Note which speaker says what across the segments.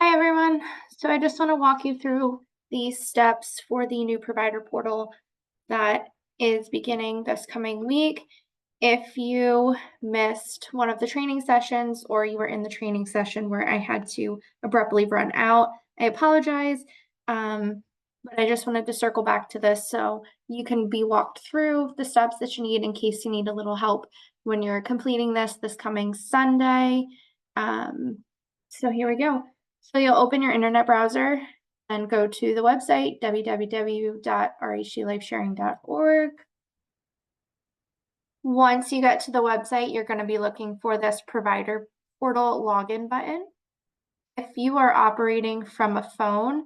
Speaker 1: Hi, everyone. So I just want to walk you through the steps for the new provider portal that is beginning this coming week. If you missed one of the training sessions or you were in the training session where I had to abruptly run out, I apologize. But I just wanted to circle back to this so you can be walked through the steps that you need in case you need a little help when you're completing this coming Sunday. So here we go. So you'll open your internet browser and go to the website, www.rhglifesharing.org. Once you get to the website, you're going to be looking for this provider portal login button. If you are operating from a phone,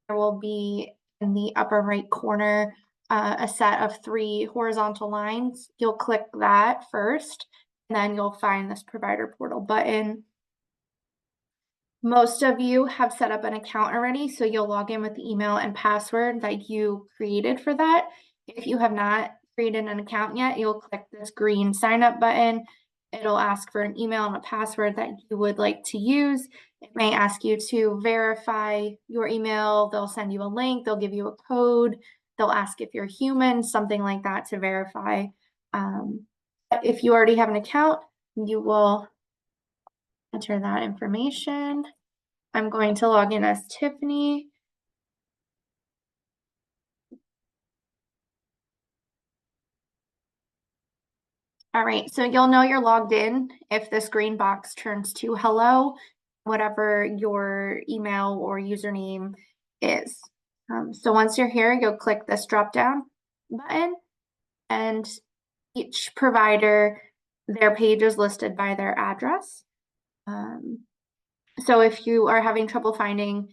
Speaker 1: there will be in the upper right corner a set of 3 horizontal lines. You'll click that first, and then you'll find this provider portal button. Most of you have set up an account already, so you'll log in with the email and password that you created for that. If you have not created an account yet, you'll click this green sign up button. It'll ask for an email and a password that you would like to use. It may ask you to verify your email. They'll send you a link. They'll give you a code. They'll ask if you're human, something like that to verify. If you already have an account, you will enter that information. I'm going to log in as Tiffany. All right, so you'll know you're logged in if this green box turns to hello, whatever your email or username is. So once you're here, you'll click this drop down button, and each provider, their page is listed by their address. So if you are having trouble finding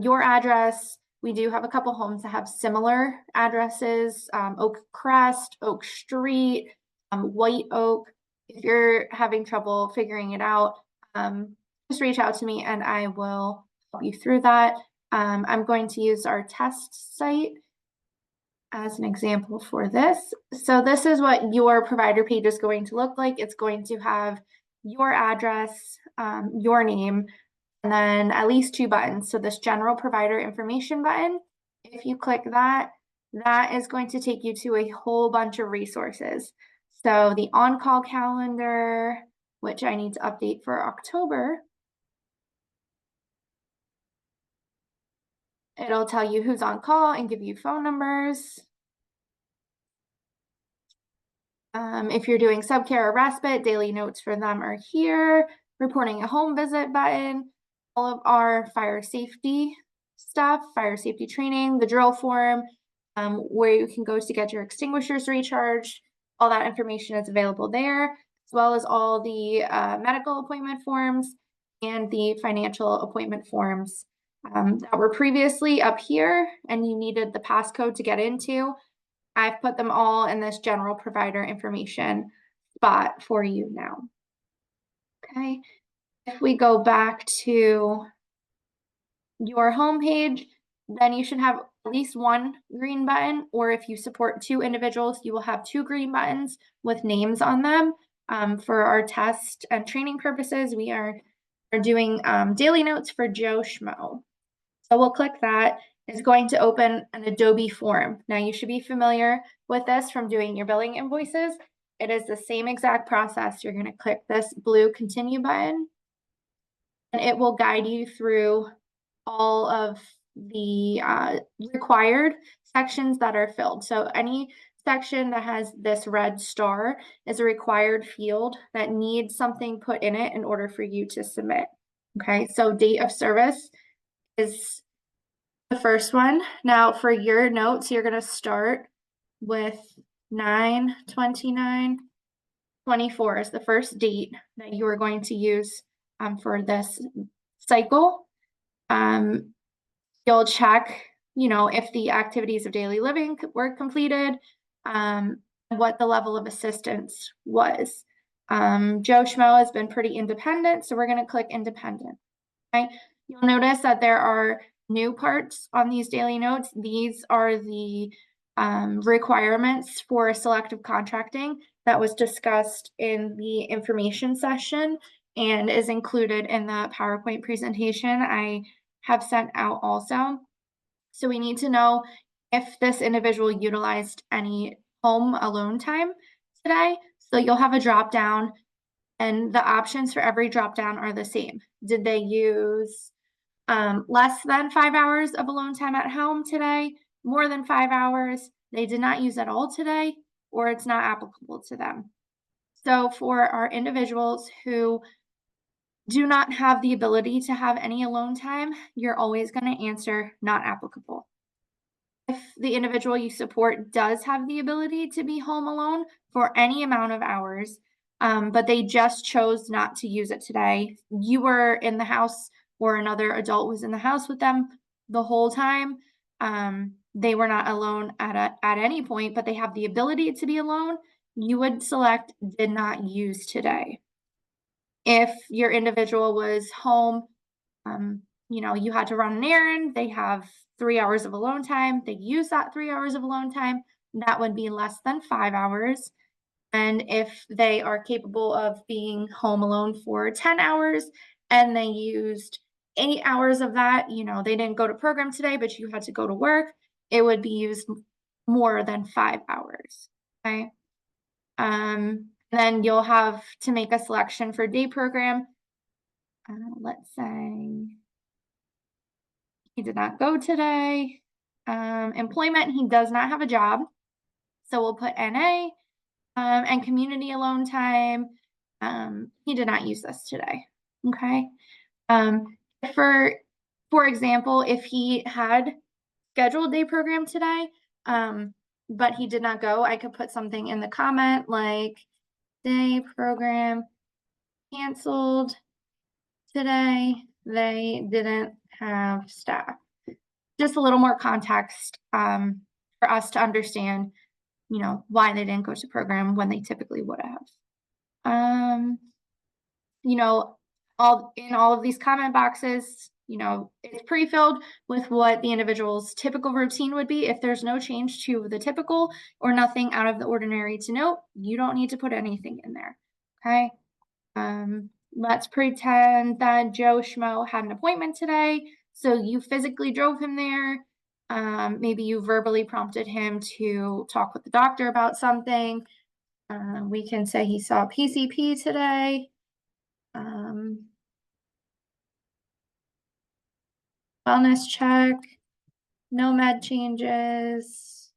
Speaker 1: your address, we do have a couple homes that have similar addresses, Oak Crest, Oak Street, White Oak. If you're having trouble figuring it out, just reach out to me and I will help you through that. I'm going to use our test site as an example for this. So this is what your provider page is going to look like. It's going to have your address, your name, and then at least 2 buttons. So this general provider information button, if you click that, that is going to take you to a whole bunch of resources. So the on-call calendar, which I need to update for October. It'll tell you who's on call and give you phone numbers. If you're doing subcare or respite, daily notes for them are here. Reporting a home visit button, all of our fire safety stuff, fire safety training, the drill form, where you can go to get your extinguishers recharged. All that information is available there, as well as all the medical appointment forms and the financial appointment forms that were previously up here, and you needed the passcode to get into. I've put them all in this general provider information spot for you now. Okay, if we go back to your homepage, then you should have at least 1 green button, or if you support 2 individuals, you will have 2 green buttons with names on them. For our test and training purposes, we are doing daily notes for Joe Schmo. So we'll click that. It's going to open an Adobe form. Now you should be familiar with this from doing your billing invoices. It is the same exact process. You're going to click this blue continue button, and it will guide you through all of the required sections that are filled. So any section that has this red star is a required field that needs something put in it in order for you to submit. Okay, so date of service is the first one. Now for your notes, you're going to start with 9/29/24 is the first date that you are going to use for this cycle. You'll check, if the activities of daily living were completed, what the level of assistance was. Joe Schmo has been pretty independent, so we're going to click independent. Okay. You'll notice that there are new parts on these daily notes. These are the requirements for selective contracting that was discussed in the information session. and is included in the PowerPoint presentation I have sent out also. So we need to know if this individual utilized any home alone time today. So you'll have a drop down, and the options for every drop down are the same. Did they use less than 5 hours of alone time at home today? More than 5 hours? They did not use at all today, or it's not applicable to them. So for our individuals who do not have the ability to have any alone time, you're always going to answer not applicable. If the individual you support does have the ability to be home alone for any amount of hours, but they just chose not to use it today, you were in the house or another adult was in the house with them the whole time, they were not alone at any point, but they have the ability to be alone, you would select did not use today. If your individual was home, you had to run an errand, they have 3 hours of alone time, they use that 3 hours of alone time, that would be less than 5 hours. And if they are capable of being home alone for 10 hours and they used 8 hours of that, they didn't go to program today, but you had to go to work, it would be used more than 5 hours. Okay. Then you'll have to make a selection for day program. Let's say he did not go today. Employment, he does not have a job. So we'll put NA. And community alone time, he did not use this today. Okay. For example, if he had scheduled day program today, but he did not go, I could put something in the comment like day program canceled today. They didn't have staff. Just a little more context for us to understand, why they didn't go to program when they typically would have. All of these comment boxes, it's pre-filled with what the individual's typical routine would be. If there's no change to the typical or nothing out of the ordinary to note, you don't need to put anything in there. Okay. Let's pretend that Joe Schmo had an appointment today. So you physically drove him there. Maybe you verbally prompted him to talk with the doctor about something. We can say he saw PCP today. Wellness check, no med changes,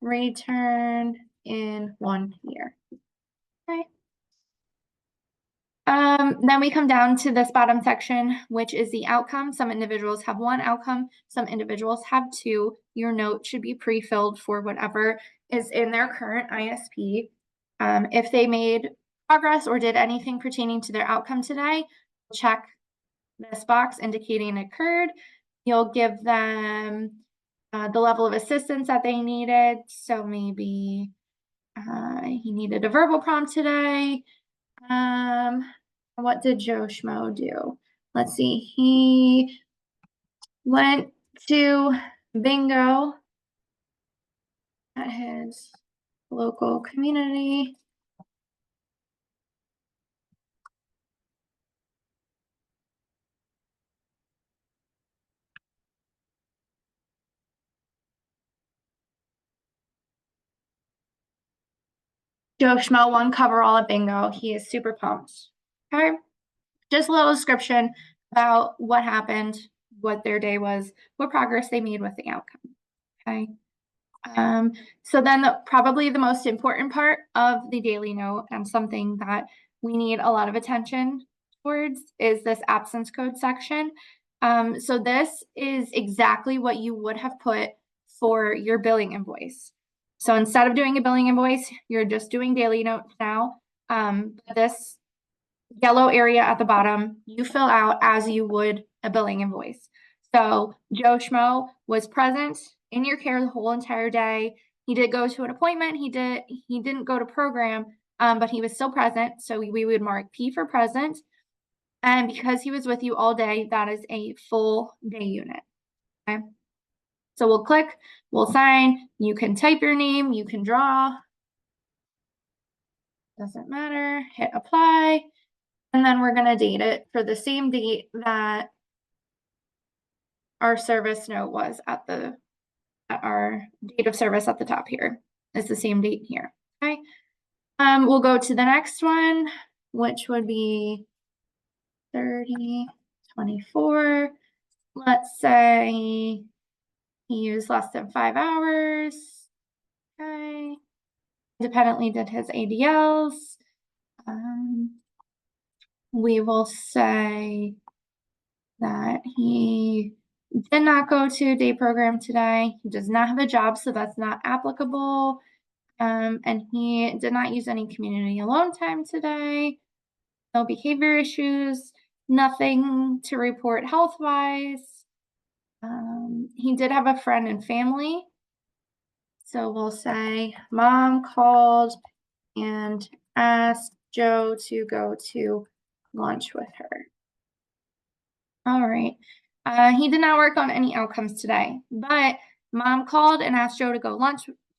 Speaker 1: return in 1 year. Okay. Then we come down to this bottom section, which is the outcome. Some individuals have 1 outcome, some individuals have 2. Your note should be pre-filled for whatever is in their current ISP. If they made progress or did anything pertaining to their outcome today, check this box indicating it occurred. You'll give them the level of assistance that they needed. So maybe he needed a verbal prompt today. What did Joe Schmo do? Let's see. He went to bingo at his local community. Joe Schmo won coverall at bingo. He is super pumped. Okay. Just a little description about what happened, what their day was, what progress they made with the outcome. Okay. So then probably the most important part of the daily note and something that we need a lot of attention towards is this absence code section. So this is exactly what you would have put for your billing invoice. So instead of doing a billing invoice, you're just doing daily notes now. This yellow area at the bottom, you fill out as you would a billing invoice. So Joe Schmo was present in your care the whole entire day. He did go to an appointment. He didn't go to program, but he was still present. So we would mark P for present. And because he was with you all day, that is a full day unit. Okay. So we'll click, we'll sign. You can type your name, you can draw. Doesn't matter. Hit apply. And then we're gonna date it for the same date that our service note was at our date of service at the top here. It's the same date here, okay? We'll go to the next one, which would be 30/24. Let's say he used less than 5 hours. Okay. Independently did his ADLs. We will say that he did not go to a day program today. He does not have a job, so that's not applicable. And he did not use any community alone time today. No behavior issues, nothing to report health-wise. He did have a friend and family. So we'll say mom called and asked Joe to go to lunch with her. All right. He did not work on any outcomes today, but mom called and asked Joe to go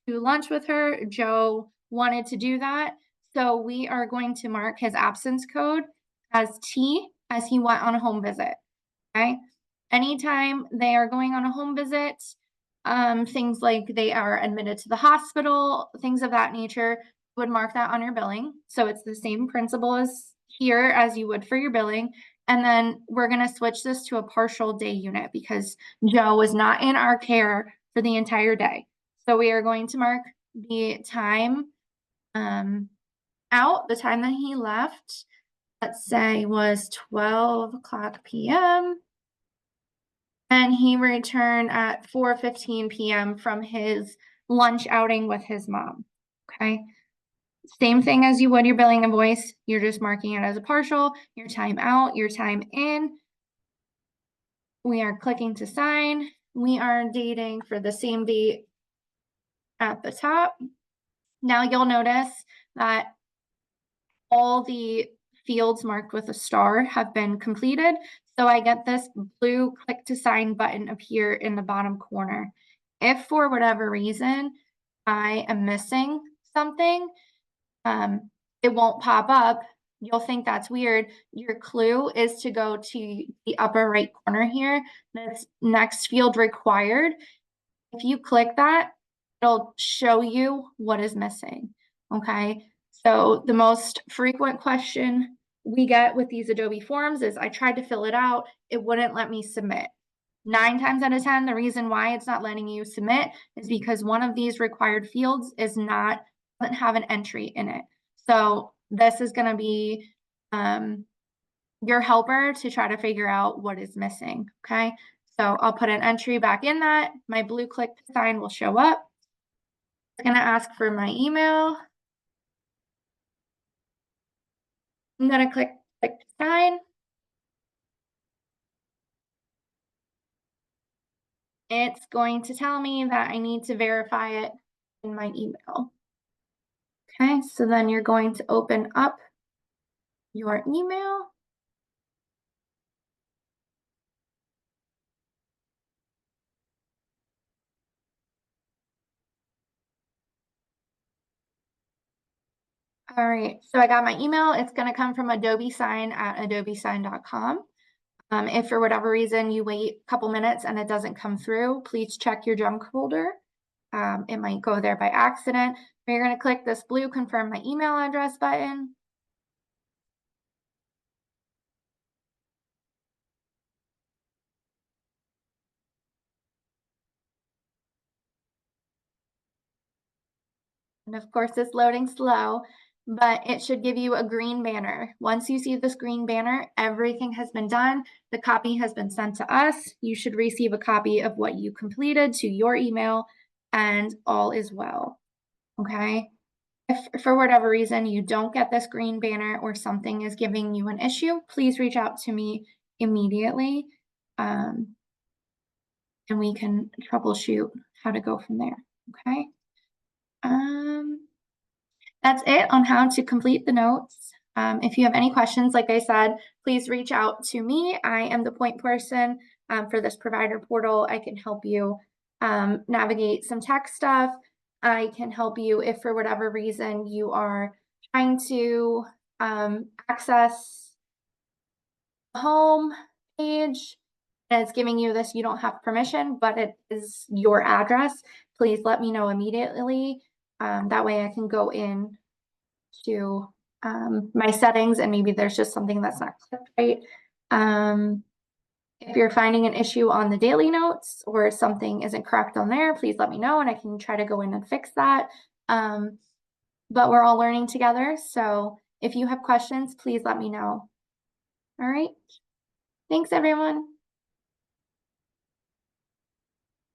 Speaker 1: to lunch with her. Joe wanted to do that. So we are going to mark his absence code as T as he went on a home visit. Okay. Anytime they are going on a home visit, things like they are admitted to the hospital, things of that nature, would mark that on your billing. So it's the same principle as here as you would for your billing. And then we're going to switch this to a partial day unit because Joe was not in our care for the entire day. So we are going to mark the time out, the time that he left, let's say was 12 o'clock p.m. And he returned at 4:15 p.m. from his lunch outing with his mom. Okay. Same thing as you would your billing invoice. You're just marking it as a partial, your time out, your time in. We are clicking to sign. We are dating for the same date at the top. Now you'll notice that all the fields marked with a star have been completed. So I get this blue click to sign button appear in the bottom corner. If for whatever reason I am missing something, it won't pop up. You'll think that's weird. Your clue is to go to the upper right corner here. That's next field required. If you click that, it'll show you what is missing. Okay. So the most frequent question we get with these Adobe forms is I tried to fill it out. It wouldn't let me submit. 9 times out of 10, the reason why it's not letting you submit is because one of these required fields doesn't have an entry in it. So this is going to be your helper to try to figure out what is missing. Okay. So I'll put an entry back in that. My blue click to sign will show up. It's going to ask for my email. I'm going to click to sign. It's going to tell me that I need to verify it in my email. Okay, so then you're going to open up your email. All right, so I got my email. It's going to come from Adobe Sign at adobesign.com. If for whatever reason you wait a couple minutes and it doesn't come through, please check your junk folder. It might go there by accident. But you're going to click this blue confirm my email address button. And of course, it's loading slow, but it should give you a green banner. Once you see this green banner, everything has been done. The copy has been sent to us. You should receive a copy of what you completed to your email, and all is well. Okay. If for whatever reason you don't get this green banner or something is giving you an issue, please reach out to me immediately, and we can troubleshoot how to go from there. Okay. That's it on how to complete the notes. If you have any questions, like I said, please reach out to me. I am the point person for this provider portal. I can help you navigate some tech stuff. I can help you if for whatever reason you are trying to access home page, and it's giving you this, you don't have permission, but it is your address, please let me know immediately. That way I can go in to my settings and maybe there's just something that's not clicked right. If you're finding an issue on the daily notes or something isn't correct on there, please let me know and I can try to go in and fix that. But we're all learning together. So if you have questions, please let me know. All right. Thanks, everyone.